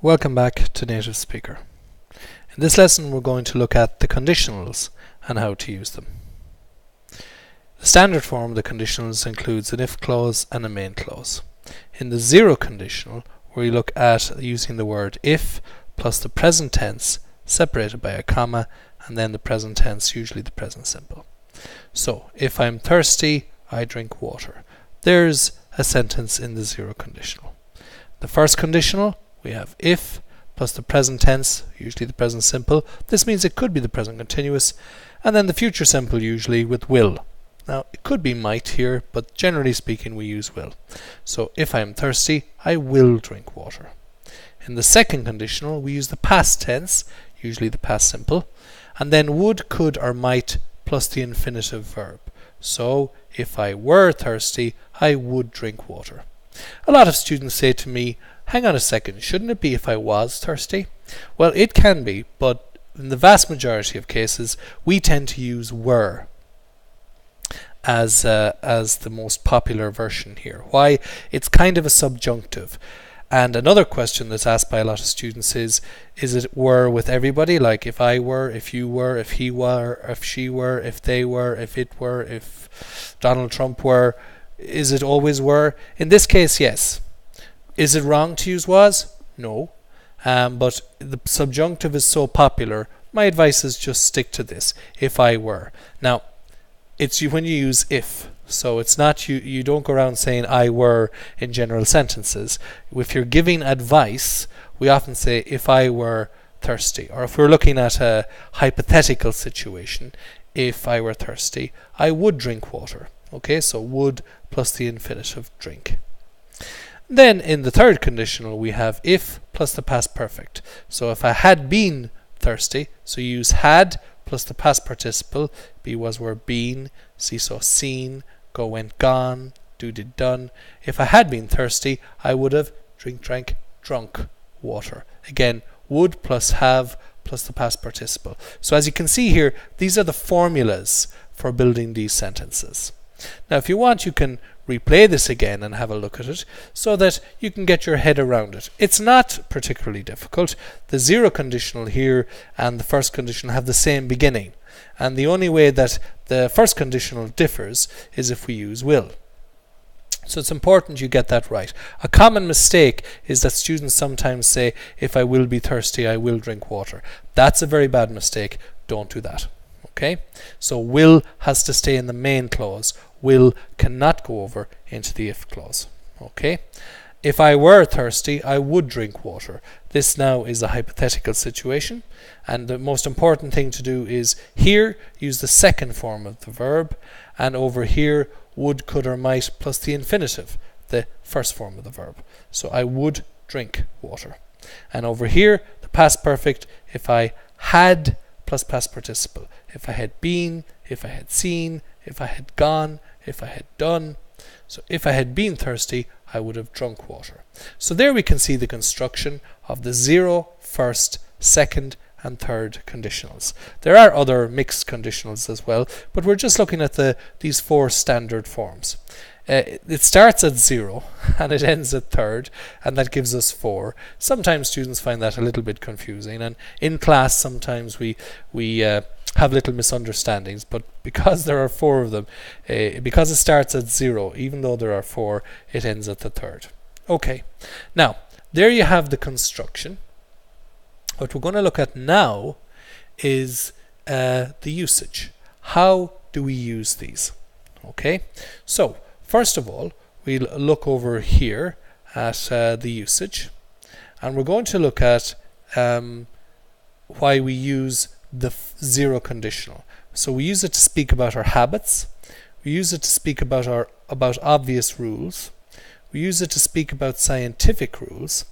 Welcome back to Native Speaker. In this lesson we're going to look at the conditionals and how to use them. The standard form of the conditionals includes an if clause and a main clause. In the zero conditional we look at using the word if plus the present tense separated by a comma and then the present tense, usually the present simple. So, if I'm thirsty, I drink water. There's a sentence in the zero conditional. The first conditional, we have if plus the present tense, usually the present simple. This means it could be the present continuous, and then the future simple usually with will. Now, it could be might here, but generally speaking we use will. So, if I'm thirsty, I will drink water. In the second conditional, we use the past tense, usually the past simple, and then would, could, or might plus the infinitive verb. So, if I were thirsty, I would drink water. A lot of students say to me, hang on a second, shouldn't it be if I was thirsty? Well, it can be, but in the vast majority of cases, we tend to use were as the most popular version here. Why? It's kind of a subjunctive. And another question that's asked by a lot of students is it were with everybody? Like if I were, if you were, if he were, if she were, if they were, if it were, if Donald Trump were, is it always were? In this case, yes. Is it wrong to use was? No. But the subjunctive is so popular, my advice is just stick to this, if I were. Now, it's when you use if. So it's not you don't go around saying I were in general sentences. If you're giving advice, we often say if I were thirsty. Or if we're looking at a hypothetical situation, if I were thirsty, I would drink water. Okay, so would plus the infinitive drink. Then in the third conditional we have if plus the past perfect. So if I had been thirsty, so you use had plus the past participle, be, was, were, been, see, saw, seen, go, went, gone, do, did, done. If I had been thirsty, I would have drink, drank, drunk water. Again, would plus have plus the past participle. So as you can see here, these are the formulas for building these sentences. Now if you want, you can replay this again and have a look at it so that you can get your head around it. It's not particularly difficult. The zero conditional here and the first conditional have the same beginning, and the only way that the first conditional differs is if we use will. So it's important you get that right. A common mistake is that students sometimes say, if I will be thirsty, I will drink water. That's a very bad mistake. Don't do that. Okay? So will has to stay in the main clause. Will cannot go over into the if clause. Okay? If I were thirsty, I would drink water. This now is a hypothetical situation, and the most important thing to do is here use the second form of the verb, and over here would, could, or might plus the infinitive, the first form of the verb. So I would drink water. And over here the past perfect, if I had plus past participle. If I had been, if I had seen, if I had gone, if I had done. So if I had been thirsty, I would have drunk water. So there we can see the construction of the zero, first, second, and third conditionals. There are other mixed conditionals as well, but we're just looking at these four standard forms. It starts at 0 and it ends at third, and that gives us 4. Sometimes students find that a little bit confusing, and in class sometimes we have little misunderstandings, but because there are 4 of them, because it starts at 0, even though there are 4, it ends at the third. Okay, now there you have the construction. What we're going to look at now is the usage. How do we use these? Okay, so first of all, we'll look over here at the usage, and we're going to look at why we use the zero conditional. So we use it to speak about our habits, we use it to speak about obvious rules, we use it to speak about scientific rules,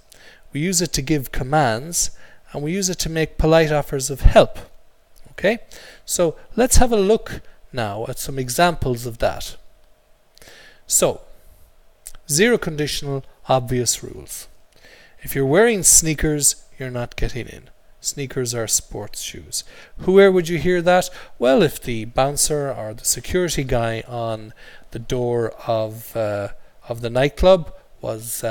we use it to give commands, and we use it to make polite offers of help. Okay, so let's have a look now at some examples of that. So, zero conditional, obvious rules. If you're wearing sneakers, you're not getting in. Sneakers are sports shoes. Where would you hear that? Well, if the bouncer or the security guy on the door of the nightclub was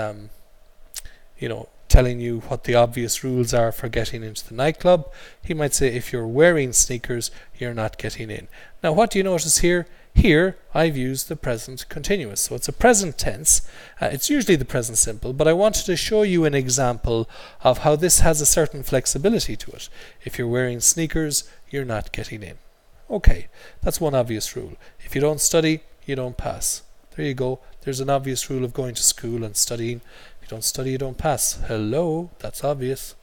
telling you what the obvious rules are for getting into the nightclub. He might say, if you're wearing sneakers, you're not getting in. Now, what do you notice here? Here, I've used the present continuous. So it's a present tense. It's usually the present simple, but I wanted to show you an example of how this has a certain flexibility to it. If you're wearing sneakers, you're not getting in. Okay, that's one obvious rule. If you don't study, you don't pass. There you go. There's an obvious rule of going to school and studying. If you don't study, you don't pass. Hello, that's obvious.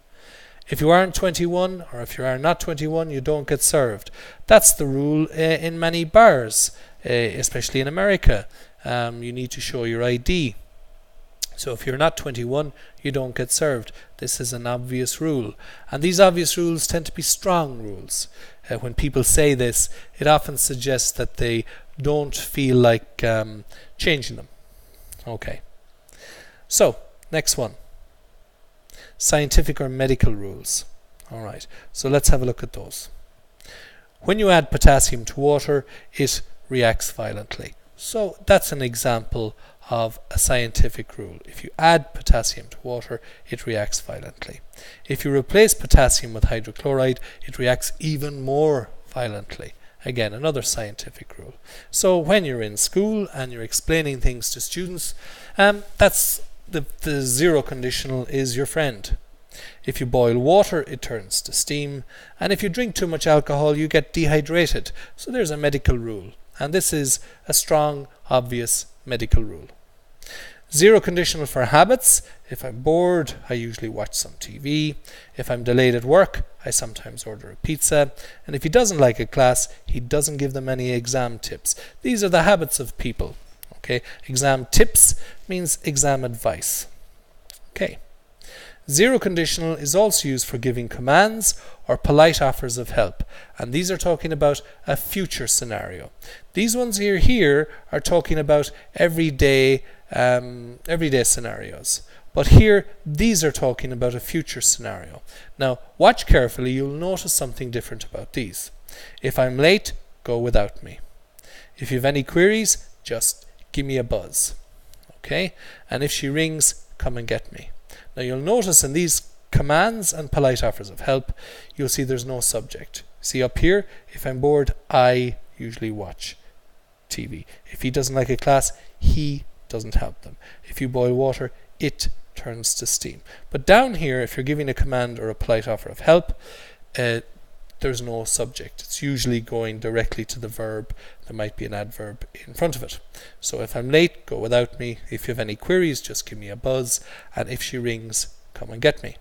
If you aren't 21, or if you are not 21, you don't get served. That's the rule in many bars, especially in America. You need to show your ID. So if you're not 21, you don't get served. This is an obvious rule. And these obvious rules tend to be strong rules. When people say this, it often suggests that they don't feel like changing them. Okay. So, next one. Scientific or medical rules. Alright, so let's have a look at those. When you add potassium to water, it reacts violently. So that's an example of a scientific rule. If you add potassium to water, it reacts violently. If you replace potassium with hydrochloride, it reacts even more violently. Again, another scientific rule. So when you're in school and you're explaining things to students, that's the zero conditional is your friend. If you boil water, it turns to steam. And if you drink too much alcohol, you get dehydrated. So there's a medical rule. And this is a strong, obvious medical rule. Zero conditional for habits. If I'm bored, I usually watch some TV. If I'm delayed at work, I sometimes order a pizza. And if he doesn't like a class, he doesn't give them any exam tips. These are the habits of people. Okay, exam tips means exam advice. Okay. Zero conditional is also used for giving commands or polite offers of help. And these are talking about a future scenario. These ones here are talking about everyday scenarios. But here, these are talking about a future scenario. Now, watch carefully, you'll notice something different about these. If I'm late, go without me. If you have any queries, just give me a buzz. Okay? And if she rings, come and get me. Now you'll notice in these commands and polite offers of help, you'll see there's no subject. See up here, if I'm bored, I usually watch TV. If he doesn't like a class, he doesn't help them. If you boil water, it turns to steam. But down here, if you're giving a command or a polite offer of help, there's no subject. It's usually going directly to the verb. There might be an adverb in front of it. So if I'm late, go without me. If you have any queries, just give me a buzz. And if she rings, come and get me.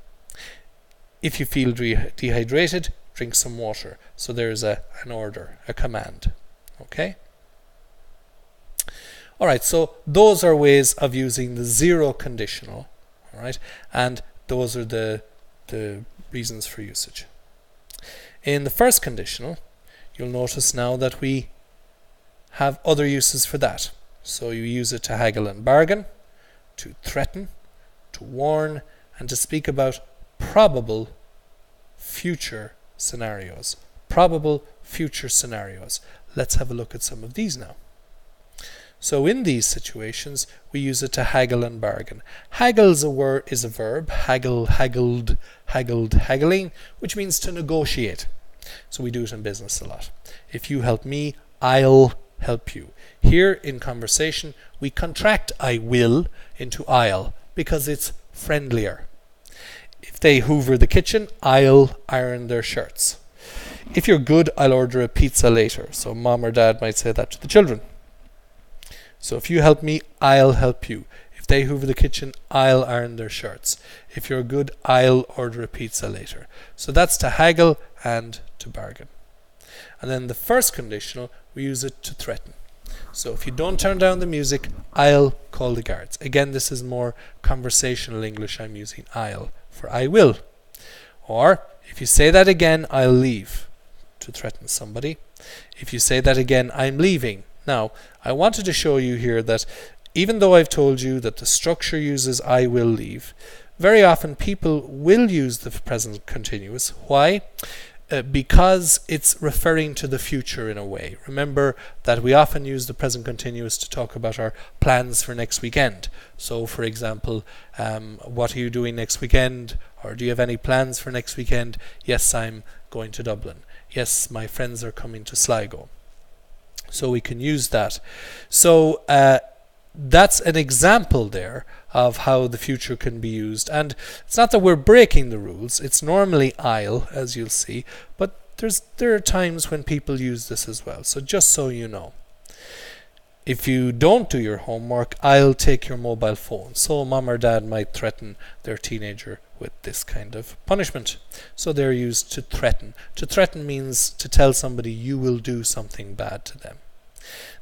If you feel dehydrated, drink some water. So there's an order, a command. Okay? Alright, so those are ways of using the zero conditional. Alright? And those are the reasons for usage. In the first conditional, you'll notice now that we have other uses for that. So you use it to haggle and bargain, to threaten, to warn, and to speak about probable future scenarios. Probable future scenarios. Let's have a look at some of these now. So in these situations, we use it to haggle and bargain. Haggle is a verb, haggle, haggled, haggled, haggling, which means to negotiate. So we do it in business a lot. If you help me, I'll help you. Here in conversation, we contract I will into I'll because it's friendlier. If they hoover the kitchen, I'll iron their shirts. If you're good, I'll order a pizza later. So mom or dad might say that to the children. So if you help me, I'll help you. If they hoover the kitchen, I'll iron their shirts. If you're good, I'll order a pizza later. So that's to haggle and to bargain. And then the first conditional, we use it to threaten. So if you don't turn down the music, I'll call the guards. Again, this is more conversational English. I'm using I'll for I will. Or if you say that again, I'll leave, to threaten somebody. If you say that again, I'm leaving. Now, I wanted to show you here that even though I've told you that the structure uses I will leave, very often people will use the present continuous. Why? because it's referring to the future in a way. Remember that we often use the present continuous to talk about our plans for next weekend. So, for example, what are you doing next weekend? Or do you have any plans for next weekend? Yes, I'm going to Dublin. Yes, my friends are coming to Sligo. So we can use that. So that's an example there of how the future can be used. And it's not that we're breaking the rules. It's normally I'll, as you'll see. But there are times when people use this as well. So just so you know. If you don't do your homework, I'll take your mobile phone. So mom or dad might threaten their teenager with this kind of punishment. So they're used to threaten. To threaten means to tell somebody you will do something bad to them.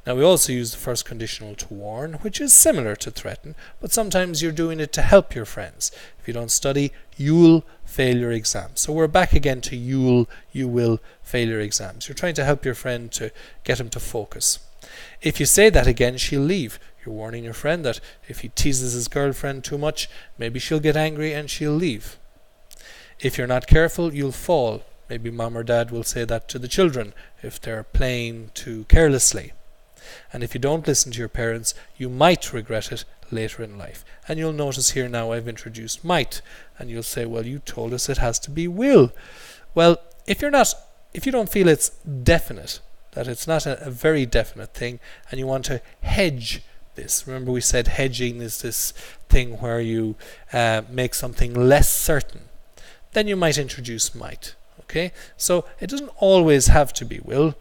Now we also use the first conditional to warn, which is similar to threaten, but sometimes you're doing it to help your friends. If you don't study, you'll fail your exam. So we're back again to you will fail your exams. You're trying to help your friend to get him to focus. If you say that again, she'll leave. You're warning your friend that if he teases his girlfriend too much, maybe she'll get angry and she'll leave. If you're not careful, you'll fall. Maybe mom or dad will say that to the children if they're playing too carelessly. And if you don't listen to your parents, you might regret it later in life. And you'll notice here now I've introduced might. And you'll say, well, you told us it has to be will. Well, if you don't feel it's definite, that it's not a very definite thing, and you want to hedge this. Remember we said hedging is this thing where you make something less certain. Then you might introduce might. Okay? So it doesn't always have to be will,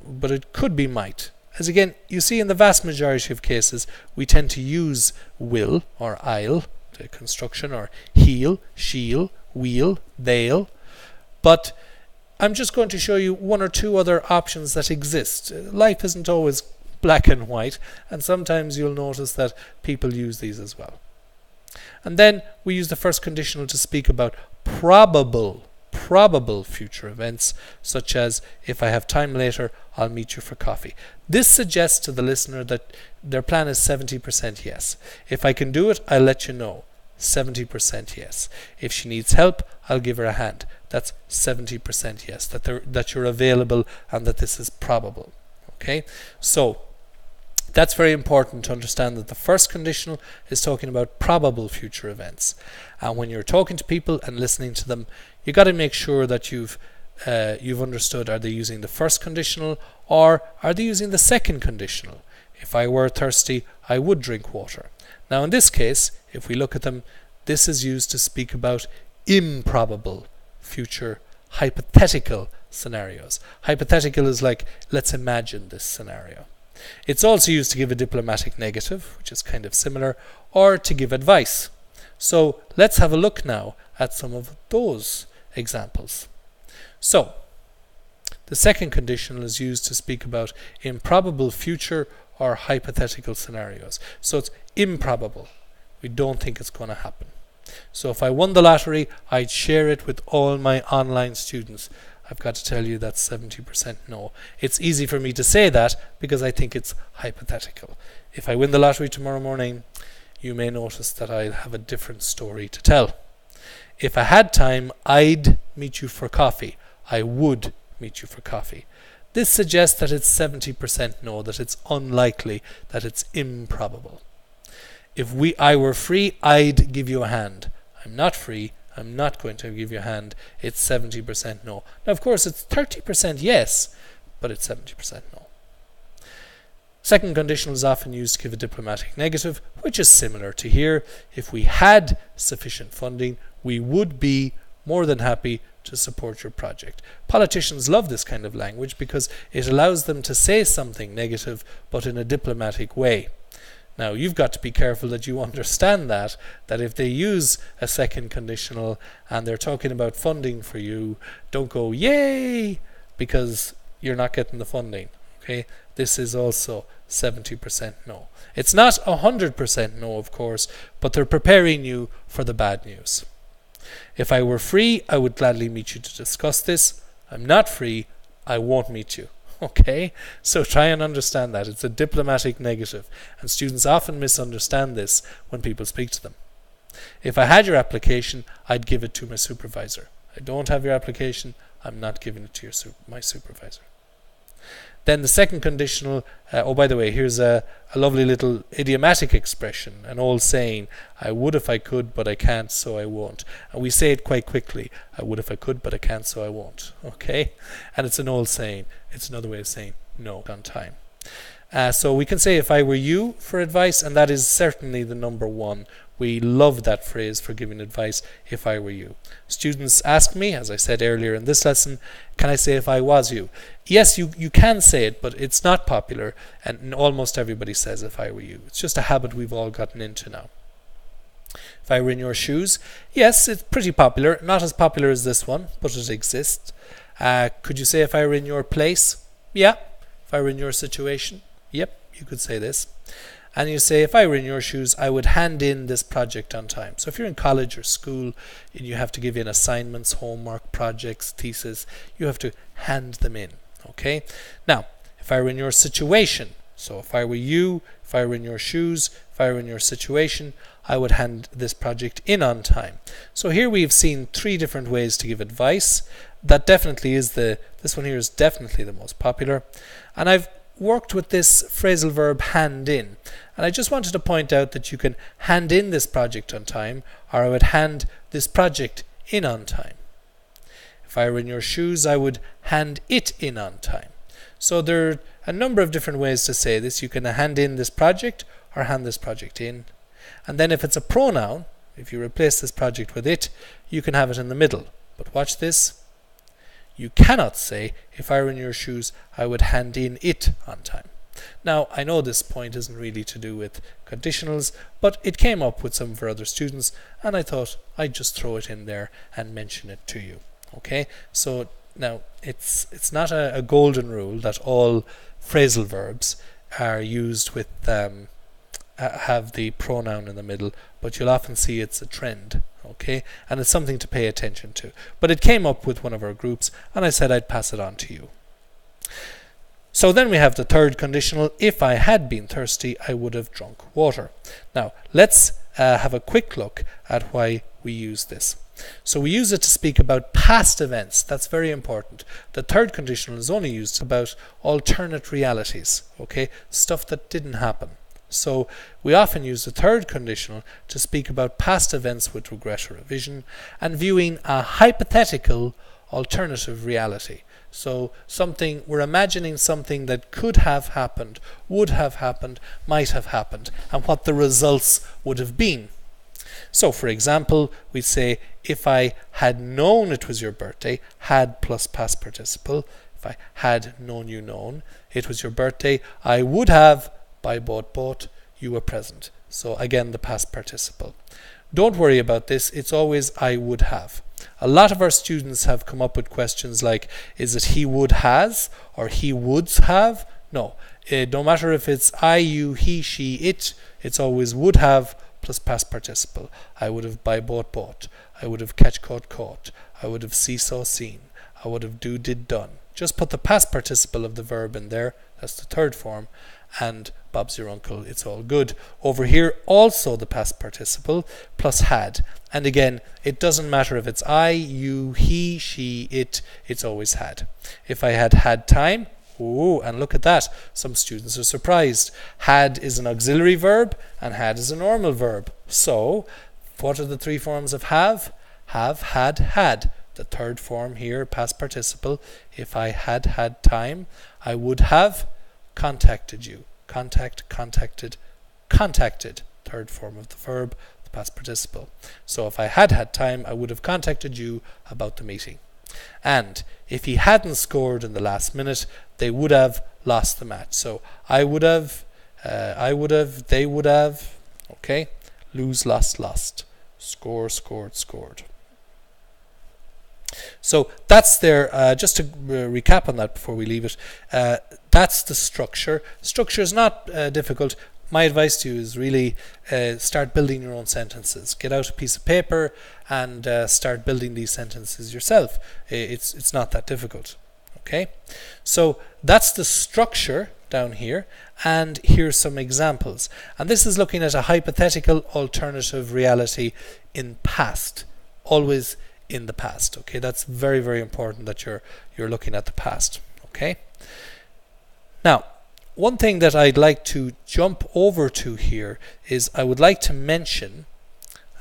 but it could be might. As again, you see in the vast majority of cases, we tend to use will or I'll, the construction, or he'll, she'll, we'll, they'll. But I'm just going to show you one or two other options that exist. Life isn't always black and white, and sometimes you'll notice that people use these as well. And then we use the first conditional to speak about probable future events, such as if I have time later, I'll meet you for coffee. This suggests to the listener that their plan is 70% yes. If I can do it, I'll let you know. 70% yes. If she needs help, I'll give her a hand. That's 70% yes, that you're available and that this is probable. Okay? So that's very important to understand that the first conditional is talking about probable future events. And when you're talking to people and listening to them, you got to make sure that you've understood, are they using the first conditional or are they using the second conditional? If I were thirsty, I would drink water. Now in this case, if we look at them, this is used to speak about improbable future hypothetical scenarios. Hypothetical is like, let's imagine this scenario. It's also used to give a diplomatic negative, which is kind of similar, or to give advice. So let's have a look now at some of those examples. So the second conditional is used to speak about improbable future or hypothetical scenarios. So it's improbable. We don't think it's going to happen. So if I won the lottery, I'd share it with all my online students. I've got to tell you that's 70% no. It's easy for me to say that because I think it's hypothetical. If I win the lottery tomorrow morning, you may notice that I'll have a different story to tell. If I had time, I'd meet you for coffee. I would meet you for coffee. This suggests that it's 70% no, that it's unlikely, that it's improbable. If I were free, I'd give you a hand. I'm not free. I'm not going to give you a hand. It's 70% no. Now, of course, it's 30% yes, but it's 70% no. Second conditional is often used to give a diplomatic negative, which is similar to here. If we had sufficient funding, we would be more than happy to support your project. Politicians love this kind of language because it allows them to say something negative, but in a diplomatic way. Now, you've got to be careful that you understand that if they use a second conditional and they're talking about funding for you, don't go, yay, because you're not getting the funding. Okay? This is also 70% no. It's not 100% no, of course, but they're preparing you for the bad news. If I were free, I would gladly meet you to discuss this. I'm not free, I won't meet you. Okay, so try and understand that. It's a diplomatic negative, and students often misunderstand this when people speak to them. If I had your application, I'd give it to my supervisor. I don't have your application, I'm not giving it to my supervisor. Then the second conditional, oh, by the way, here's a lovely little idiomatic expression, an old saying, I would if I could, but I can't, so I won't. And we say it quite quickly, I would if I could, but I can't, so I won't. Okay? And it's an old saying. It's another way of saying no on time. So we can say if I were you for advice, and that is certainly the number one. We love that phrase for giving advice, if I were you. Students ask me, as I said earlier in this lesson, can I say if I was you? Yes, you can say it, but it's not popular, and almost everybody says if I were you. It's just a habit we've all gotten into now. If I were in your shoes, yes, it's pretty popular. Not as popular as this one, but it exists. Could you say if I were in your place? Yeah. If I were in your situation? Yep, you could say this. And you say, if I were in your shoes, I would hand in this project on time. So if you're in college or school and you have to give in assignments, homework, projects, thesis, you have to hand them in. Okay? Now, if I were in your situation, so if I were you, if I were in your shoes, if I were in your situation, I would hand this project in on time. So here we've seen 3 different ways to give advice. That definitely is this one here is definitely the most popular. And I've worked with this phrasal verb hand in. And I just wanted to point out that you can hand in this project on time, or I would hand this project in on time. If I were in your shoes, I would hand it in on time. So there are a number of different ways to say this. You can hand in this project or hand this project in. And then if it's a pronoun, if you replace this project with it, you can have it in the middle. But watch this. You cannot say, if I were in your shoes, I would hand in it on time. Now, I know this point isn't really to do with conditionals, but it came up with some of our other students, and I thought I'd just throw it in there and mention it to you. Okay, so now it's not a golden rule that all phrasal verbs are used with have the pronoun in the middle, but you'll often see it's a trend. Okay, and it's something to pay attention to. But it came up with one of our groups, and I said I'd pass it on to you. So then we have the third conditional. If I had been thirsty, I would have drunk water. Now, let's have a quick look at why we use this. So we use it to speak about past events. That's very important. The third conditional is only used about alternate realities, okay, stuff that didn't happen. So we often use the third conditional to speak about past events with regret or revision and viewing a hypothetical alternative reality. So we're imagining something that could have happened, would have happened, might have happened, and what the results would have been. So for example, we'd say, if I had known it was your birthday, had plus past participle. If I had known you known it was your birthday, I would have by bought, you were present. So again, the past participle. Don't worry about this. It's always I would have. A lot of our students have come up with questions like, is it he would has or he would's have? No, no matter if it's I, you, he, she, it, it's always would have plus past participle. I would have by bought. I would have catch caught. I would have see saw seen. I would have do did done. Just put the past participle of the verb in there. That's the third form. And Bob's your uncle, it's all good. Over here, also the past participle plus had. And again, it doesn't matter if it's I, you, he, she, it, it's always had. If I had time, oh, and look at that. Some students are surprised. Had is an auxiliary verb and had is a normal verb. So, what are the 3 forms of have? Have, had. The third form here, past participle. If I had time, I would have contacted you. Contacted. Third form of the verb, the past participle. So if I had time, I would have contacted you about the meeting. And if he hadn't scored in the last minute, they would have lost the match. So I would have, they would have, okay? Lose, lost. Score, scored. So that's there. Just to recap on that before we leave it, that's the structure. Structure is not difficult. My advice to you is really start building your own sentences. Get out a piece of paper and start building these sentences yourself. It's not that difficult. Okay, so that's the structure down here, and here's some examples. And this is looking at a hypothetical alternative reality in past, always in the past. Okay, that's very, very important that you're looking at the past. Okay. Now, one thing that I'd like to jump over to here is I would like to mention,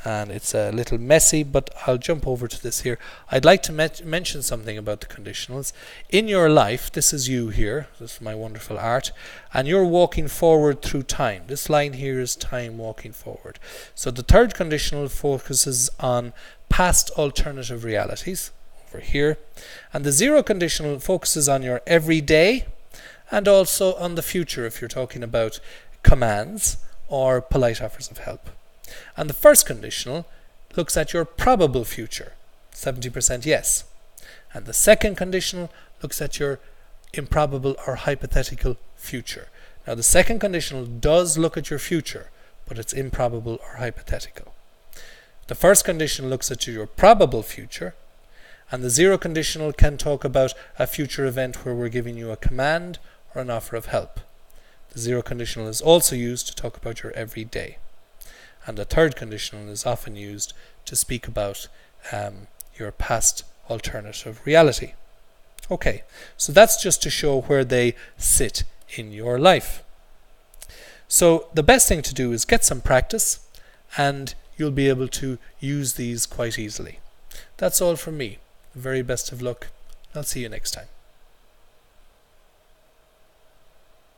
and it's a little messy, but I'll jump over to this here. I'd like to mention something about the conditionals. In your life, this is you here, this is my wonderful art, and you're walking forward through time. This line here is time walking forward. So the third conditional focuses on past alternative realities, over here, and the zero conditional focuses on your everyday and also on the future if you're talking about commands or polite offers of help. And the first conditional looks at your probable future, 70% yes. And the second conditional looks at your improbable or hypothetical future. Now the second conditional does look at your future, but it's improbable or hypothetical. The first conditional looks at your probable future, and the zero conditional can talk about a future event where we're giving you a command or an offer of help. The zero conditional is also used to talk about your everyday. And the third conditional is often used to speak about your past alternative reality. Okay, so that's just to show where they sit in your life. So the best thing to do is get some practice and you'll be able to use these quite easily. That's all from me. The very best of luck. I'll see you next time.